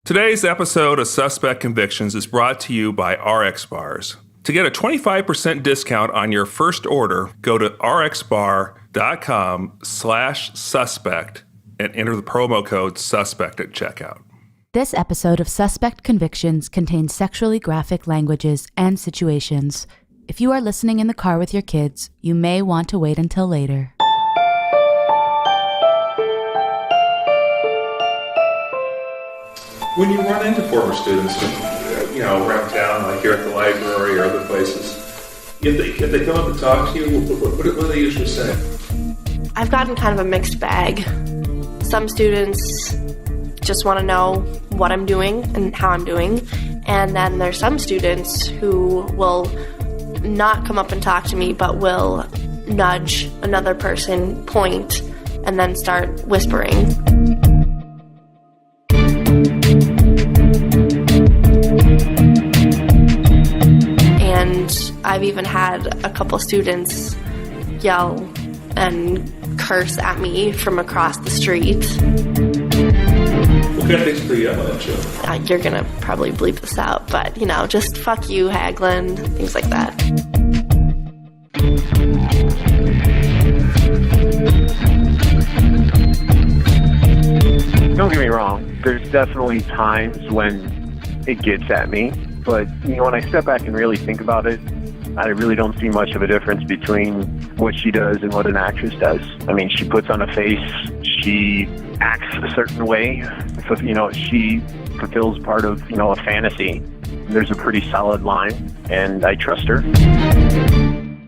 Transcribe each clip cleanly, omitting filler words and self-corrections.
Today's episode of Suspect Convictions is brought to you by RX Bars. To get a 25% discount on your first order, go to rxbar.com/suspect and enter the promo code SUSPECT at checkout. This episode of Suspect Convictions contains sexually graphic languages and situations. If you are listening in the car with your kids, you may want to wait until later. When you run into former students, around town, like here at the library or other places, if they come up and talk to you, what do they usually say? I've gotten kind of a mixed bag. Some students just want to know what I'm doing and how I'm doing, and then there's some students who will not come up and talk to me, but will nudge another person, point, and then start whispering. I've even had a couple students yell and curse at me from across the street. What kind of things do they yell at you? You're gonna probably bleep this out, but just fuck you, Haglin, things like that. Don't get me wrong, there's definitely times when it gets at me, but when I step back and really think about it, I really don't see much of a difference between what she does and what an actress does. I mean, she puts on a face, she acts a certain way, so, she fulfills part of, a fantasy. There's a pretty solid line, and I trust her.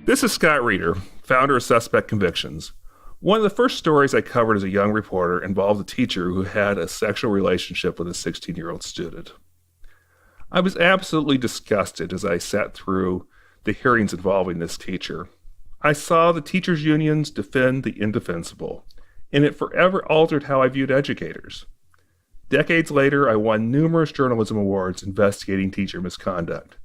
This is Scott Reeder, founder of Suspect Convictions. One of the first stories I covered as a young reporter involved a teacher who had a sexual relationship with a 16-year-old student. I was absolutely disgusted as I sat through the hearings involving this teacher. I saw the teachers' unions defend the indefensible, and it forever altered how I viewed educators. Decades later, I won numerous journalism awards investigating teacher misconduct.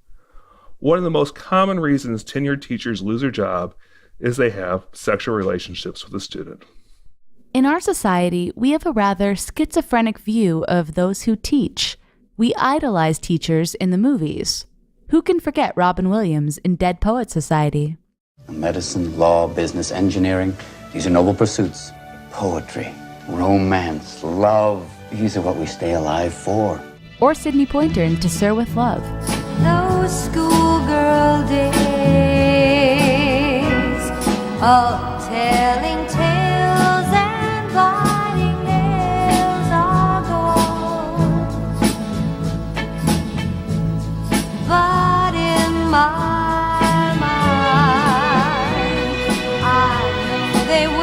One of the most common reasons tenured teachers lose their job is they have sexual relationships with a student. In our society, we have a rather schizophrenic view of those who teach. We idolize teachers in the movies. Who can forget Robin Williams in Dead Poets Society? Medicine, law, business, engineering, these are noble pursuits. Poetry, romance, love, these are what we stay alive for. Or Sidney Poitier in To Sir with Love. Those schoolgirl days of telling tales and biting nails are gone. But in my mind, I know they will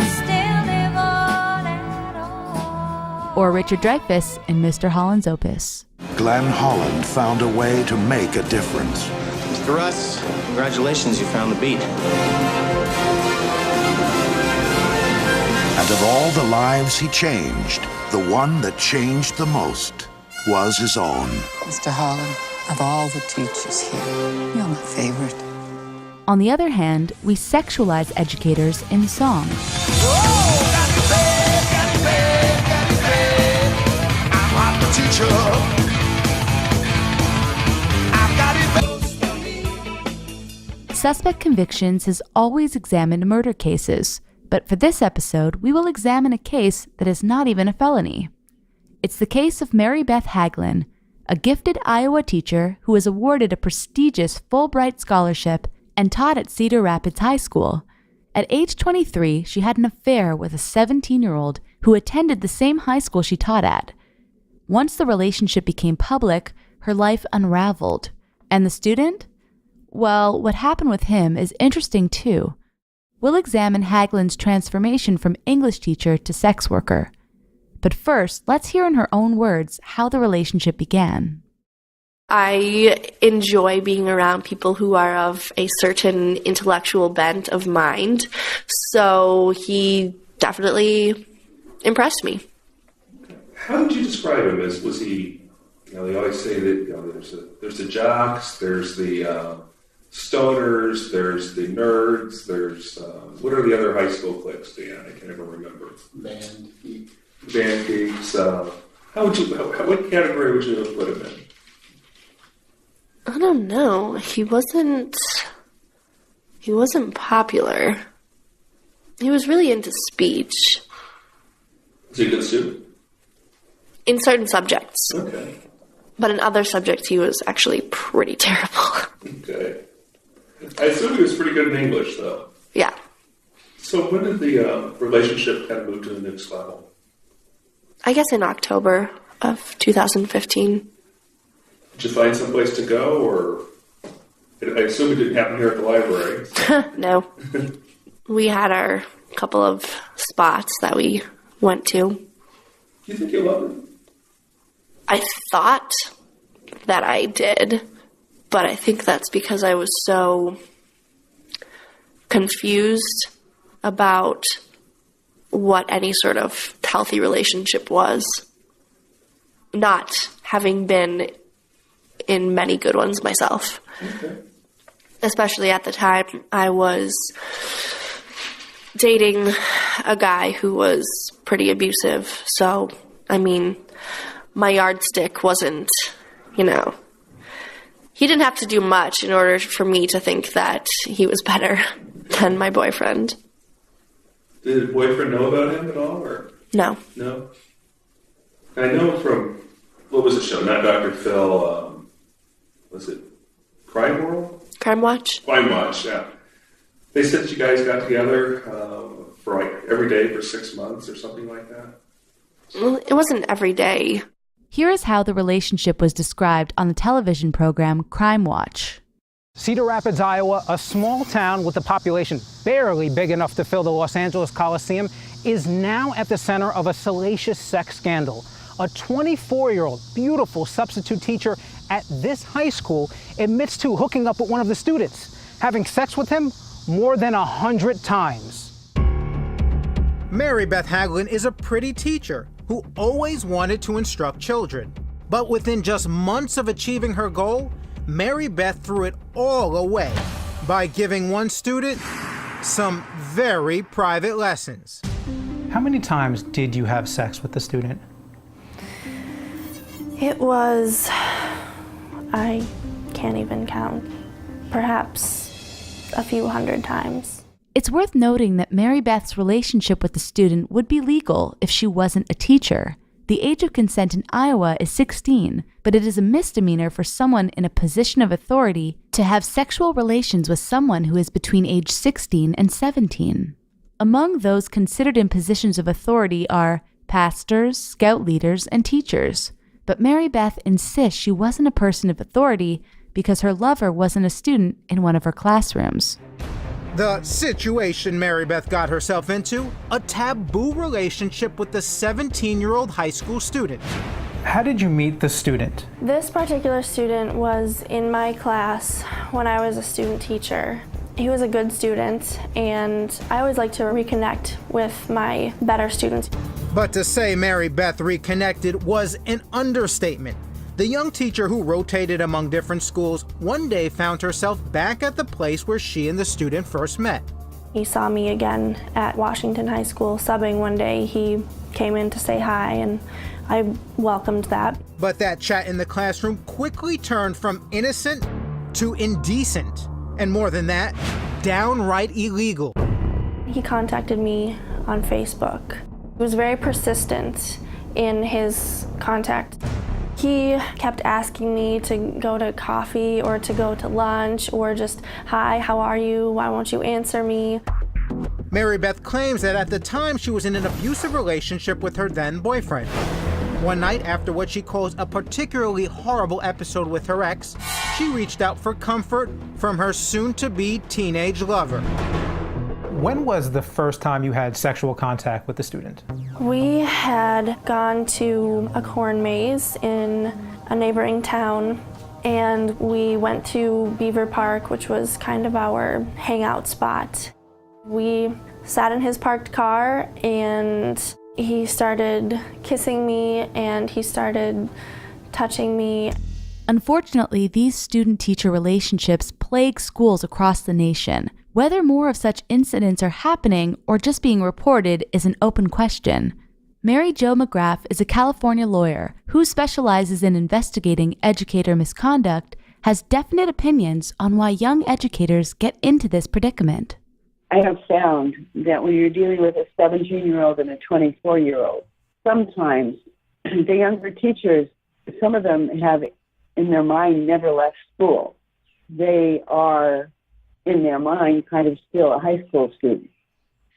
still live on and on. Or Richard Dreyfuss in Mr. Holland's Opus. Glenn Holland found a way to make a difference. Mr. Russ, congratulations, you found the beat. And of all the lives he changed, the one that changed the most was his own. Mr. Holland, of all the teachers here, you're my favorite. On the other hand, we sexualize educators in song. I'm not the teacher. Suspect Convictions has always examined murder cases, but for this episode, we will examine a case that is not even a felony. It's the case of Mary Beth Haglin, a gifted Iowa teacher who was awarded a prestigious Fulbright scholarship and taught at Cedar Rapids High School. At age 23, she had an affair with a 17-year-old who attended the same high school she taught at. Once the relationship became public, her life unraveled. And the student? Well, what happened with him is interesting too. We'll examine Haglin's transformation from English teacher to sex worker. But first, let's hear in her own words how the relationship began. I enjoy being around people who are of a certain intellectual bent of mind, so he definitely impressed me. How would you describe him? Was he, they always say that there's the jocks, there's the stoners, there's the nerds, there's, what are the other high school cliques, Dan? I can never remember. Band. band gigs. What category would you have put him in? I don't know. He wasn't popular. He was really into speech. Was he a good student? In certain subjects. Okay. But in other subjects, he was actually pretty terrible. Okay. I assume he was pretty good in English, though. Yeah. So when did the relationship kind of move to the next level? I guess in October of 2015. Did you find some place to go, or I assume it didn't happen here at the library? No. We had our couple of spots that we went to. You think you loved it? I thought that I did, but I think that's because I was so confused about what any sort of healthy relationship was, not having been in many good ones myself. Okay. Especially at the time, I was dating a guy who was pretty abusive. So, I mean, my yardstick wasn't, he didn't have to do much in order for me to think that he was better than my boyfriend. Did the boyfriend know about him at all, or? No. No? I know from, what was the show? Not Dr. Phil, was it Crime World? Crime Watch? Crime Watch, yeah. They said you guys got together for like every day for 6 months or something like that? Well, it wasn't every day. Here is how the relationship was described on the television program Crime Watch. Cedar Rapids, Iowa, a small town with a population barely big enough to fill the Los Angeles Coliseum, is now at the center of a salacious sex scandal. A 24-year-old beautiful substitute teacher at this high school admits to hooking up with one of the students, having sex with him more than 100 times. Mary Beth Haglin is a pretty teacher who always wanted to instruct children. But within just months of achieving her goal, Mary Beth threw it all away by giving one student some very private lessons. How many times did you have sex with the student? It was, I can't even count, perhaps a few hundred times. It's worth noting that Mary Beth's relationship with the student would be legal if she wasn't a teacher. The age of consent in Iowa is 16, but it is a misdemeanor for someone in a position of authority to have sexual relations with someone who is between age 16 and 17. Among those considered in positions of authority are pastors, scout leaders, and teachers. But Mary Beth insists she wasn't a person of authority because her lover wasn't a student in one of her classrooms. The situation Mary Beth got herself into, a taboo relationship with the 17-year-old high school student. How did you meet the student? This particular student was in my class when I was a student teacher. He was a good student, and I always like to reconnect with my better students. But to say Mary Beth reconnected was an understatement. The young teacher who rotated among different schools one day found herself back at the place where she and the student first met. He saw me again at Washington High School subbing one day. He came in to say hi, and I welcomed that. But that chat in the classroom quickly turned from innocent to indecent. And more than that, downright illegal. He contacted me on Facebook. He was very persistent in his contact. He kept asking me to go to coffee or to go to lunch or just, hi, how are you? Why won't you answer me? Mary Beth claims that at the time she was in an abusive relationship with her then boyfriend. One night, after what she calls a particularly horrible episode with her ex, she reached out for comfort from her soon-to-be teenage lover. When was the first time you had sexual contact with the student? We had gone to a corn maze in a neighboring town, and we went to Beaver Park, which was kind of our hangout spot. We sat in his parked car, and he started kissing me, and he started touching me. Unfortunately, these student-teacher relationships plague schools across the nation. Whether more of such incidents are happening or just being reported is an open question. Mary Jo McGrath is a California lawyer who specializes in investigating educator misconduct, has definite opinions on why young educators get into this predicament. I have found that when you're dealing with a 17-year-old and a 24-year-old, sometimes the younger teachers, some of them have in their mind never left school. They are in their mind kind of still a high school student.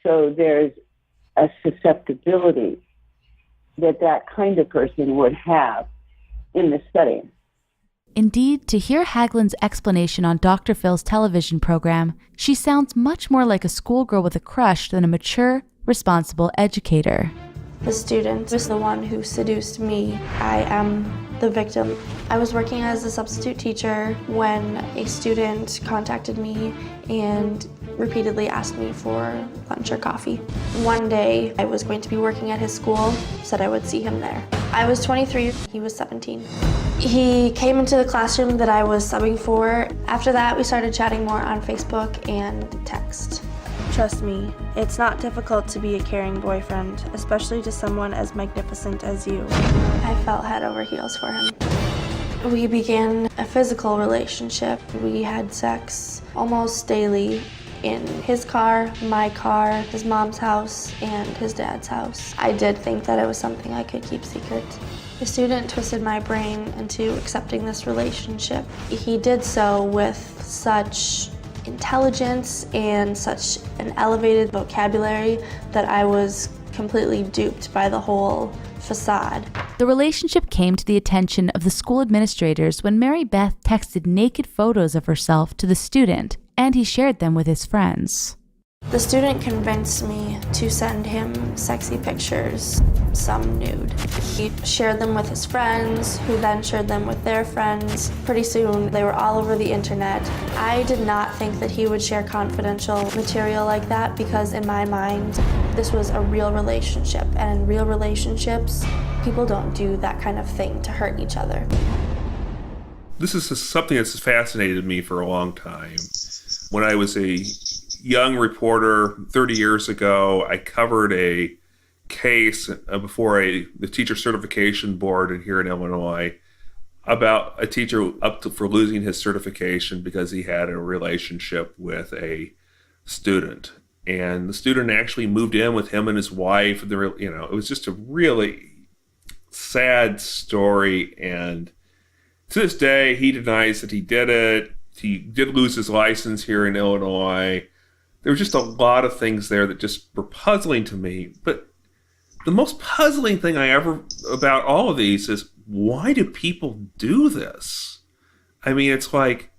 So there's a susceptibility that kind of person would have in the setting. Indeed, to hear Haglund's explanation on Dr. Phil's television program, she sounds much more like a schoolgirl with a crush than a mature, responsible educator. The student was the one who seduced me. I am the victim. I was working as a substitute teacher when a student contacted me and repeatedly asked me for lunch or coffee. One day, I was going to be working at his school, said I would see him there. I was 23, he was 17. He came into the classroom that I was subbing for. After that, we started chatting more on Facebook and text. Trust me, it's not difficult to be a caring boyfriend, especially to someone as magnificent as you. I felt head over heels for him. We began a physical relationship. We had sex almost daily in his car, my car, his mom's house, and his dad's house. I did think that it was something I could keep secret. The student twisted my brain into accepting this relationship. He did so with such intelligence and such an elevated vocabulary that I was completely duped by the whole facade. The relationship came to the attention of the school administrators when Mary Beth texted naked photos of herself to the student, and he shared them with his friends. The student convinced me to send him sexy pictures, some nude. He shared them with his friends, who then shared them with their friends. Pretty soon, they were all over the internet. I did not think that he would share confidential material like that because in my mind, this was a real relationship. And in real relationships, people don't do that kind of thing to hurt each other. This is something that's fascinated me for a long time. When I was a young reporter 30 years ago, I covered a case before the teacher certification board here in Illinois about a teacher for losing his certification because he had a relationship with a student. And the student actually moved in with him and his wife. It was just a really sad story. And to this day, he denies that he did it. He did lose his license here in Illinois. There were just a lot of things there that just were puzzling to me. But the most puzzling thing about all of these is, why do people do this? I mean, it's like,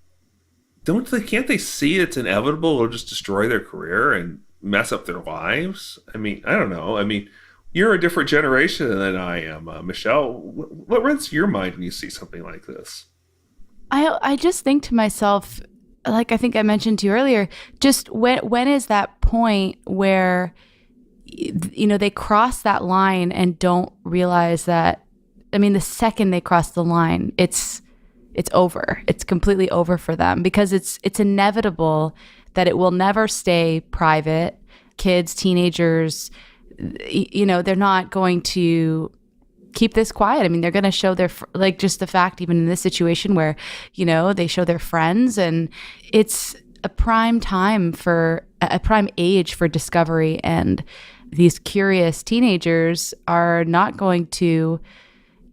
can't they see it's inevitable? It'll just destroy their career and mess up their lives? I mean, I don't know. I mean, you're a different generation than I am. Michelle, what runs through your mind when you see something like this? I just think to myself, like I think I mentioned to you earlier, just when is that point where, they cross that line and don't realize that, I mean, the second they cross the line, it's over. It's completely over for them because it's inevitable that it will never stay private. Kids, teenagers, they're not going to keep this quiet. I mean, they're going to show just the fact, even in this situation where, they show their friends, and it's a prime age for discovery. And these curious teenagers are not going to,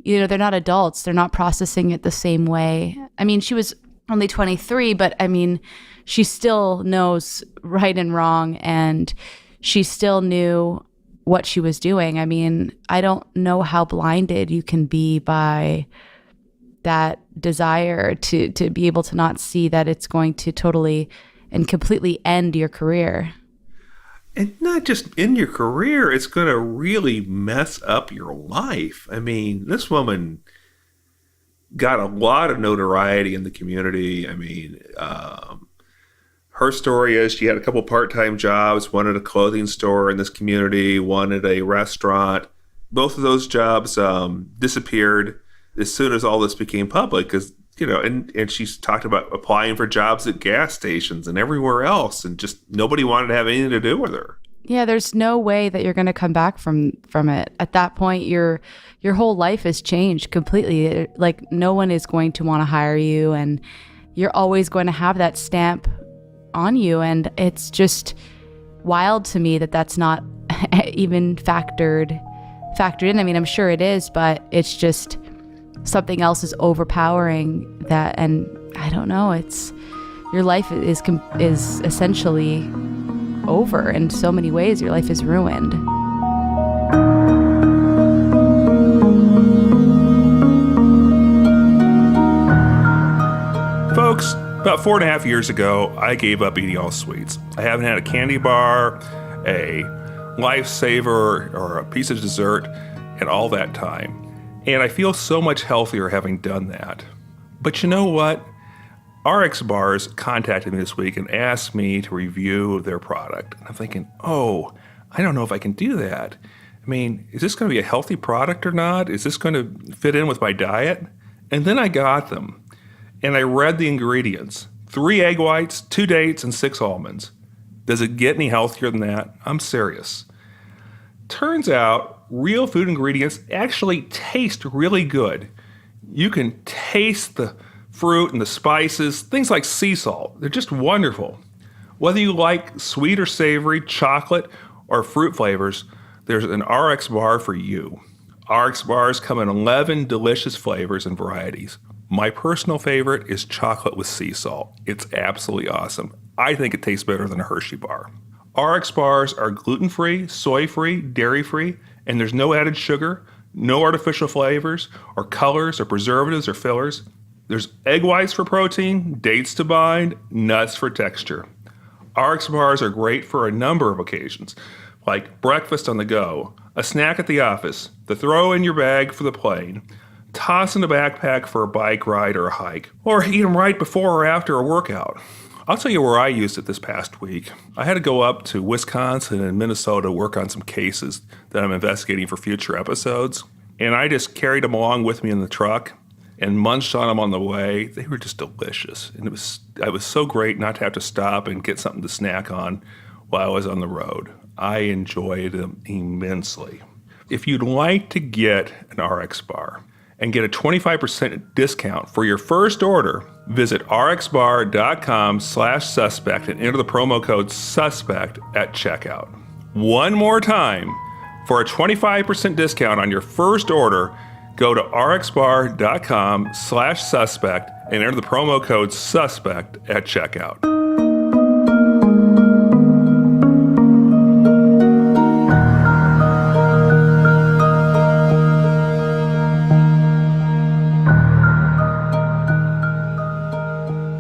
they're not adults. They're not processing it the same way. I mean, she was only 23, but I mean, she still knows right and wrong, and she still knew what she was doing. I mean, I don't know how blinded you can be by that desire to be able to not see that it's going to totally and completely end your career. And not just end your career, it's going to really mess up your life. I mean, this woman got a lot of notoriety in the community. I mean, her story is she had a couple part-time jobs, one at a clothing store in this community, one at a restaurant. Both of those jobs disappeared as soon as all this became public, because, and she's talked about applying for jobs at gas stations and everywhere else, and just nobody wanted to have anything to do with her. Yeah, there's no way that you're going to come back from it. At that point, your whole life has changed completely. Like, no one is going to want to hire you, and you're always going to have that stamp on you. And it's just wild to me that that's not even factored in. I mean, I'm sure it is, but it's just something else is overpowering that. And I don't know, it's your life is essentially over in so many ways. Your life is ruined. Folks, about 4.5 years ago, I gave up eating all sweets. I haven't had a candy bar, a lifesaver, or a piece of dessert in all that time. And I feel so much healthier having done that. But you know what? RX Bars contacted me this week and asked me to review their product. And I'm thinking, I don't know if I can do that. I mean, is this going to be a healthy product or not? Is this going to fit in with my diet? And then I got them, and I read the ingredients. 3 egg whites, 2 dates, and 6 almonds. Does it get any healthier than that? I'm serious. Turns out, real food ingredients actually taste really good. You can taste the fruit and the spices, things like sea salt. They're just wonderful. Whether you like sweet or savory, chocolate, or fruit flavors, there's an RX bar for you. RX bars come in 11 delicious flavors and varieties. My personal favorite is chocolate with sea salt. It's absolutely awesome. I think it tastes better than a Hershey bar. RX bars are gluten-free, soy-free, dairy-free, and there's no added sugar, no artificial flavors, or colors, or preservatives, or fillers. There's egg whites for protein, dates to bind, nuts for texture. RX bars are great for a number of occasions, like breakfast on the go, a snack at the office, the throw in your bag for the plane, toss in a backpack for a bike ride or a hike, or eat them right before or after a workout. I'll tell you where I used it this past week. I had to go up to Wisconsin and Minnesota to work on some cases that I'm investigating for future episodes, and I just carried them along with me in the truck and munched on them on the way. They were just delicious, and it was so great not to have to stop and get something to snack on while I was on the road. I enjoyed them immensely. If you'd like to get an RX bar and get a 25% discount for your first order, visit rxbar.com/suspect and enter the promo code SUSPECT at checkout. One more time, for a 25% discount on your first order, go to rxbar.com/suspect and enter the promo code SUSPECT at checkout.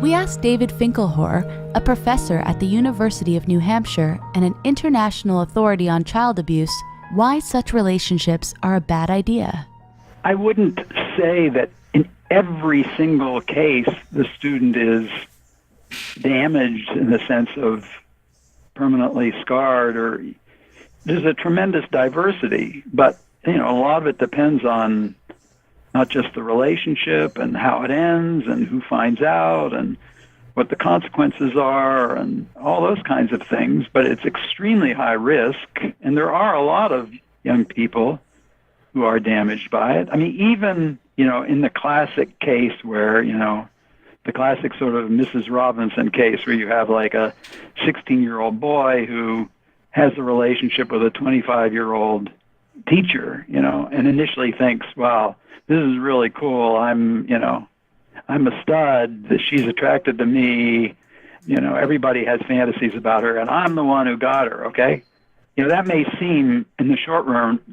We asked David Finkelhor, a professor at the University of New Hampshire and an international authority on child abuse, why such relationships are a bad idea. I wouldn't say that in every single case the student is damaged in the sense of permanently scarred, or there's a tremendous diversity, but a lot of it depends on not just the relationship and how it ends and who finds out and what the consequences are and all those kinds of things, but it's extremely high risk, and there are a lot of young people who are damaged by it. I mean, even, in the classic case where, the classic sort of Mrs. Robinson case where you have like a 16-year-old boy who has a relationship with a 25-year-old teacher, and initially thinks, wow, this is really cool. I'm a stud, that she's attracted to me. Everybody has fantasies about her, and I'm the one who got her, okay? That may seem in the short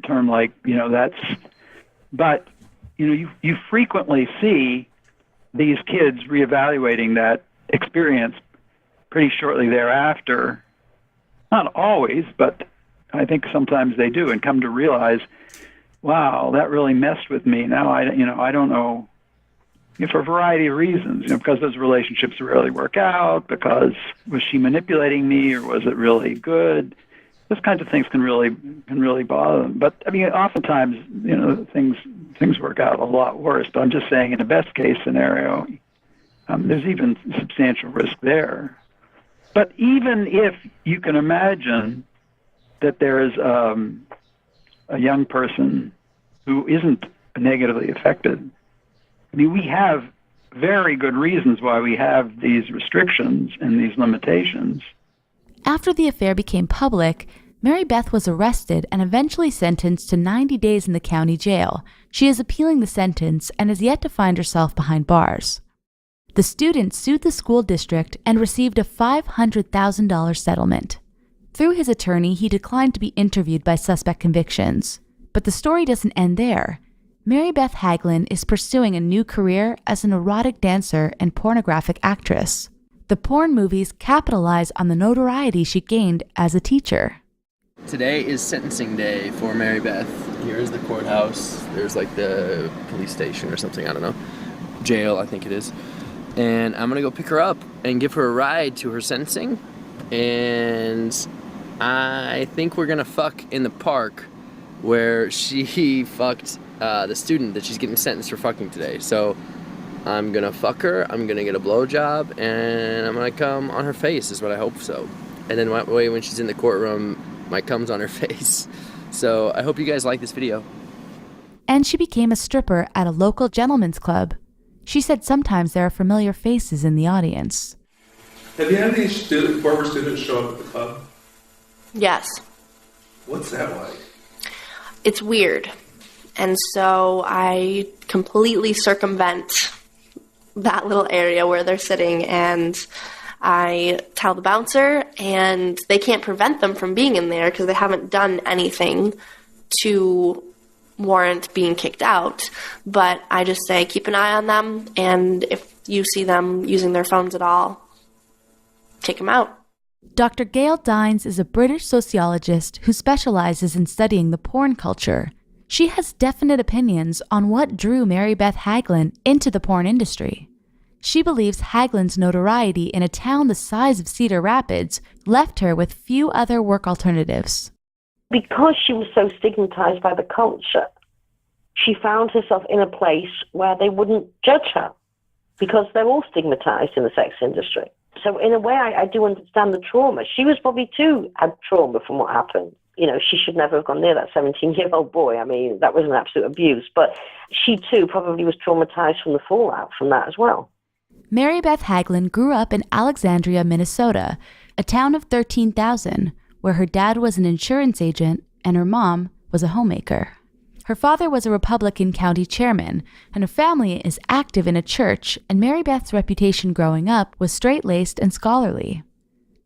term like, but you frequently see these kids reevaluating that experience pretty shortly thereafter. Not always, but I think sometimes they do, and come to realize, wow, that really messed with me. Now I don't know, for a variety of reasons, because those relationships rarely work out, because was she manipulating me or was it really good? Those kinds of things can really bother them. But I mean, oftentimes, things work out a lot worse. But I'm just saying, in the best case scenario, there's even substantial risk there. But even if you can imagine that there's a young person who isn't negatively affected. I mean, we have very good reasons why we have these restrictions and these limitations. After the affair became public, Mary Beth was arrested and eventually sentenced to 90 days in the county jail. She is appealing the sentence and has yet to find herself behind bars. The student sued the school district and received a $500,000 settlement. Through his attorney, he declined to be interviewed by Suspect Convictions. But the story doesn't end there. Mary Beth Haglin is pursuing a new career as an erotic dancer and pornographic actress. The porn movies capitalize on the notoriety she gained as a teacher. Today is sentencing day for Mary Beth. Here is the courthouse. There's like the police station or something, I don't know. Jail, I think it is. And I'm gonna go pick her up and give her a ride to her sentencing. And I think we're gonna fuck in the park where she fucked the student that she's getting sentenced for fucking today. So I'm gonna fuck her, I'm gonna get a blowjob, and I'm gonna come on her face is what I hope so. And then that way when she's in the courtroom, my cum's on her face. So I hope you guys like this video. And she became a stripper at a local gentleman's club. She said sometimes there are familiar faces in the audience. Have you had any former students show up at the club? Yes. What's that like? It's weird. And so I completely circumvent that little area where they're sitting, and I tell the bouncer, and they can't prevent them from being in there because they haven't done anything to warrant being kicked out. But I just say, keep an eye on them, and if you see them using their phones at all, take them out. Dr. Gail Dines is a British sociologist who specializes in studying the porn culture. She has definite opinions on what drew Mary Beth Haglin into the porn industry. She believes Haglin's notoriety in a town the size of Cedar Rapids left her with few other work alternatives. Because she was so stigmatized by the culture, she found herself in a place where they wouldn't judge her because they're all stigmatized in the sex industry. So in a way, I do understand the trauma. She was probably too had trauma from what happened. You know, she should never have gone near that 17-year-old boy. I mean, that was an absolute abuse. But she too probably was traumatized from the fallout from that as well. Mary Beth Haglin grew up in Alexandria, Minnesota, a town of 13,000, where her dad was an insurance agent and her mom was a homemaker. Her father was a Republican county chairman, and her family is active in a church, and Mary Beth's reputation growing up was straight-laced and scholarly.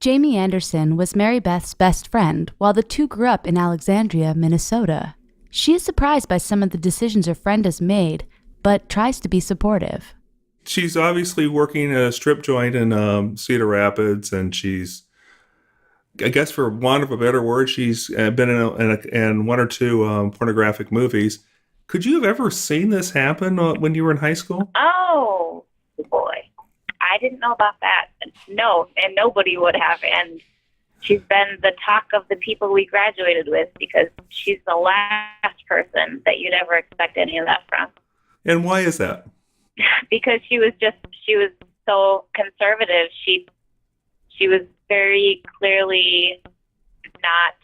Jamie Anderson was Mary Beth's best friend while the two grew up in Alexandria, Minnesota. She is surprised by some of the decisions her friend has made, but tries to be supportive. She's obviously working at a strip joint in Cedar Rapids, and she's, I guess for want of a better word, she's been in one or two pornographic movies. Could you have ever seen this happen when you were in high school? Oh, boy. I didn't know about that. No, and nobody would have. And she's been the talk of the people we graduated with because she's the last person that you'd ever expect any of that from. And why is that? Because she was so conservative. She was very clearly not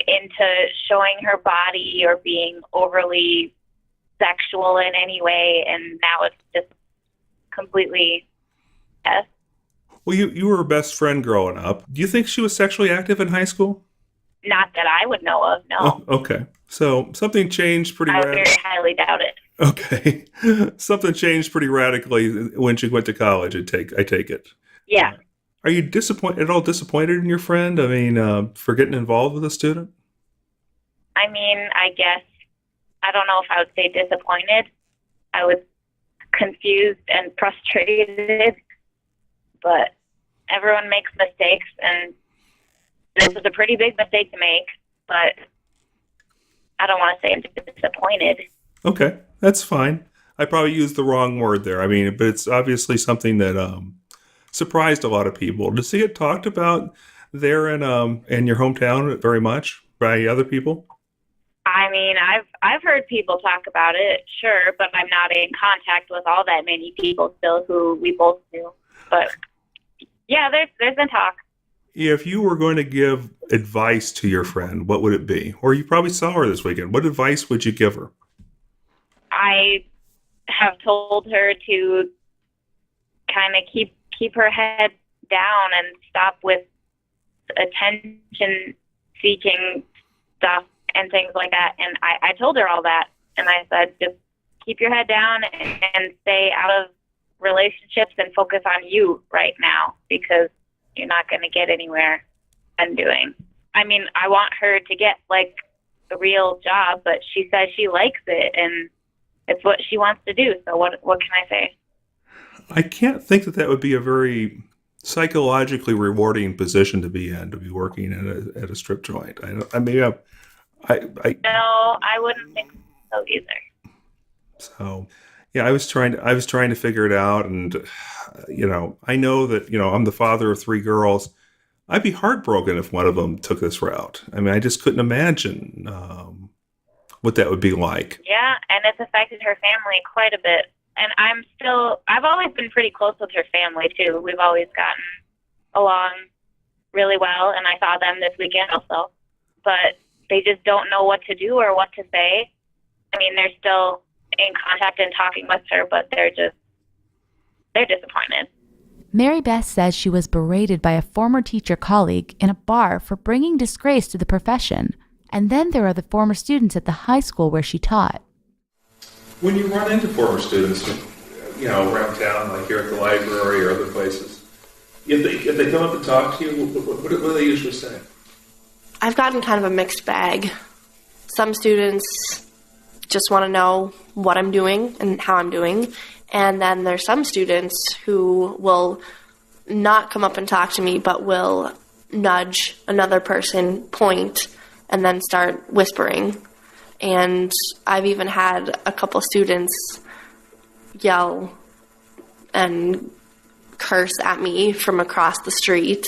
into showing her body or being overly sexual in any way, and now it's just completely yes. Well, you were her best friend growing up. Do you think she was sexually active in high school? Not that I would know of, no. Oh, okay. So something changed pretty radically. I very highly doubt it. Okay. Something changed pretty radically when she went to college, I take it. Yeah. Are you disappointed in your friend? I mean, for getting involved with a student? I mean, I guess, I don't know if I would say disappointed. I was confused and frustrated, but everyone makes mistakes, and this was a pretty big mistake to make, but I don't want to say I'm disappointed. Okay, that's fine. I probably used the wrong word there. I mean, but it's obviously something that surprised a lot of people. To see it talked about there in your hometown very much by other people? I mean, I've heard people talk about it, sure, but I'm not in contact with all that many people still who we both knew. But yeah, there's been talk. If you were going to give advice to your friend, what would it be? Or you probably saw her this weekend. What advice would you give her? I have told her to kind of keep her head down and stop with attention-seeking stuff and things like that. And I told her all that, and I said, just keep your head down and stay out of relationships and focus on you right now, because you're not going to get anywhere undoing. I mean, I want her to get like a real job, but she says she likes it and it's what she wants to do. So what can I say? I can't think that would be a very psychologically rewarding position to be in, to be working at a strip joint. No, I wouldn't think so either. So, yeah, I was trying to figure it out, and I know that I'm the father of 3 girls. I'd be heartbroken if one of them took this route. I mean, I just couldn't imagine what that would be like. Yeah, and it's affected her family quite a bit. And I've always been pretty close with her family too. We've always gotten along really well, and I saw them this weekend also. But they just don't know what to do or what to say. I mean, they're still in contact and talking with her, but they're disappointed. Mary Beth says she was berated by a former teacher colleague in a bar for bringing disgrace to the profession. And then there are the former students at the high school where she taught. When you run into former students, around town, like here at the library or other places, if they come up and talk to you, what do they usually say? I've gotten kind of a mixed bag. Some students just want to know what I'm doing and how I'm doing. And then there's some students who will not come up and talk to me, but will nudge another person, point, and then start whispering. And I've even had a couple students yell and curse at me from across the street.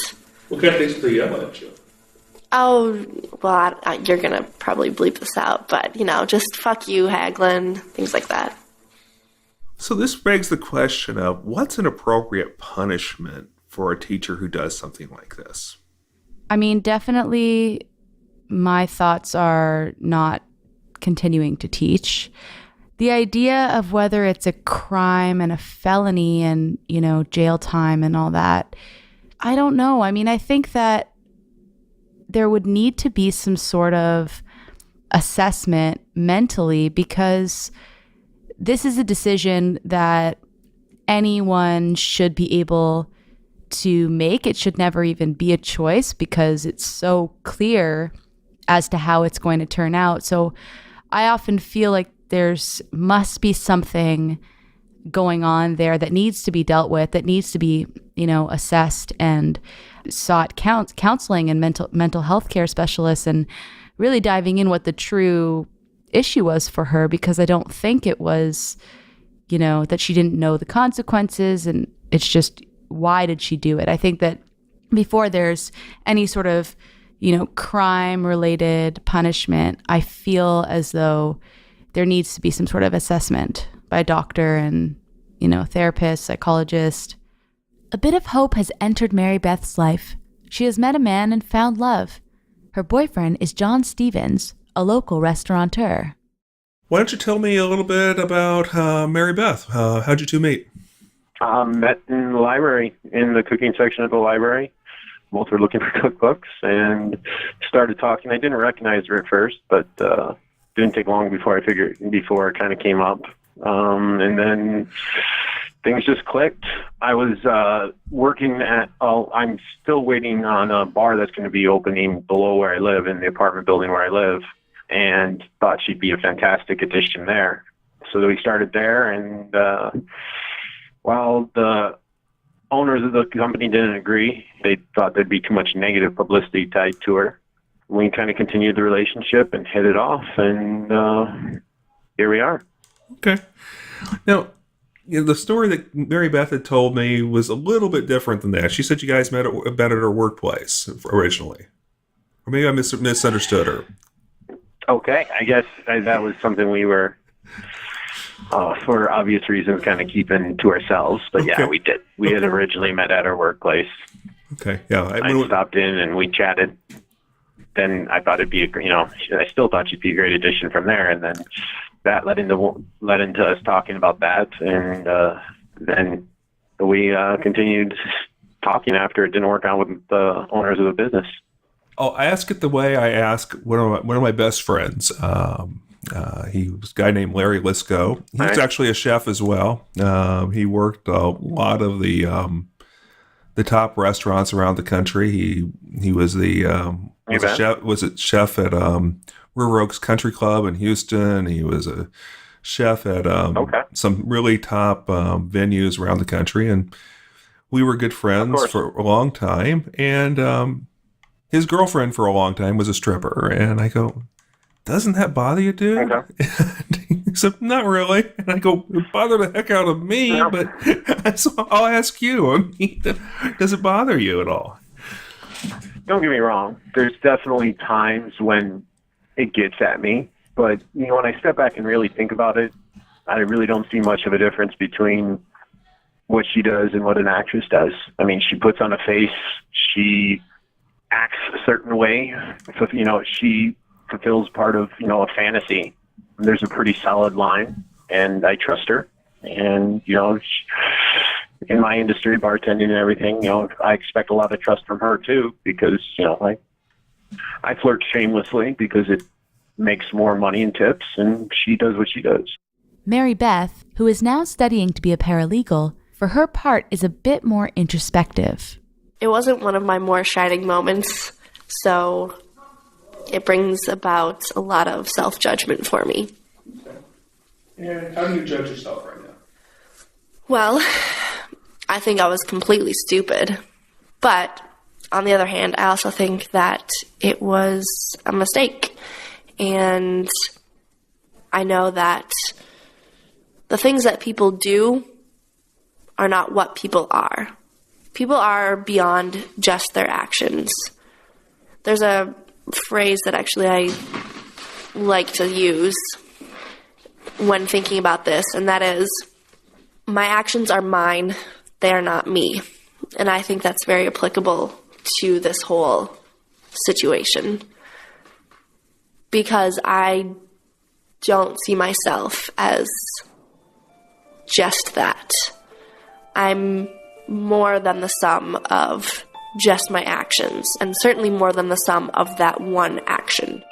What kind of things do they yell at you? Oh, well, you're going to probably bleep this out, but, just fuck you, Haglin, things like that. So this begs the question of what's an appropriate punishment for a teacher who does something like this? I mean, definitely my thoughts are not continuing to teach. The idea of whether it's a crime and a felony and, jail time and all that, I don't know. I mean, I think that there would need to be some sort of assessment mentally, because this is a decision that anyone should be able to make. It should never even be a choice because it's so clear as to how it's going to turn out. So I often feel like must be something going on there that needs to be dealt with, that needs to be, assessed and sought counseling and mental health care specialists, and really diving in what the true issue was for her, because I don't think it was, that she didn't know the consequences, and it's just, why did she do it? I think that before there's any sort of, crime-related punishment, I feel as though there needs to be some sort of assessment by a doctor and, therapist, psychologist. A bit of hope has entered Mary Beth's life. She has met a man and found love. Her boyfriend is John Stevens, a local restaurateur. Why don't you tell me a little bit about Mary Beth? How'd you two meet? Met in the library, in the cooking section of the library. Both were looking for cookbooks and started talking. I didn't recognize her at first, but didn't take long before it kind of came up. And then things just clicked. I was working I'm still waiting on a bar that's going to be opening below where I live, in the apartment building where I live, and thought she'd be a fantastic addition there. So we started there, and while the owners of the company didn't agree, they thought there'd be too much negative publicity tied to her. We kind of continued the relationship and hit it off, and here we are. Okay. Now, the story that Mary Beth had told me was a little bit different than that. She said you guys met at her workplace originally. Or maybe I misunderstood her. Okay. I guess that was something we were, for obvious reasons, kind of keeping to ourselves. But yeah, we did. We had originally met at our workplace. Okay. Yeah. I stopped in and we chatted. Then I thought it'd be I still thought she'd be a great addition from there. And then that led into us talking about that. And then we continued talking after it didn't work out with the owners of the business. Oh, I ask it the way I ask one of my best friends. He was a guy named Larry Lisco. He's actually a chef as well. He worked a lot of the top restaurants around the country. He was a chef at River Oaks Country Club in Houston. He was a chef at some really top venues around the country, and we were good friends for a long time. And his girlfriend for a long time was a stripper, and I go, "Doesn't that bother you, dude?" He said, "Not really." And I go, "It bothered the heck out of me, but so I'll ask you. I mean, does it bother you at all?" Don't get me wrong. There's definitely times when it gets at me, but when I step back and really think about it, I really don't see much of a difference between what she does and what an actress does. I mean, she puts on a face. She acts a certain way. So, she fulfills part of, a fantasy. There's a pretty solid line, and I trust her. And, in my industry, bartending and everything, I expect a lot of trust from her too, because, I flirt shamelessly because it makes more money in tips, and she does what she does. Mary Beth, who is now studying to be a paralegal, for her part is a bit more introspective. It wasn't one of my more shining moments, so it brings about a lot of self-judgment for me. And how do you judge yourself right now? Well, I think I was completely stupid. But on the other hand, I also think that it was a mistake. And I know that the things that people do are not what people are. People are beyond just their actions. There's a phrase that actually I like to use when thinking about this, and that is, my actions are mine, they are not me. And I think that's very applicable to this whole situation, because I don't see myself as just that. I'm more than the sum of just my actions, and certainly more than the sum of that one action.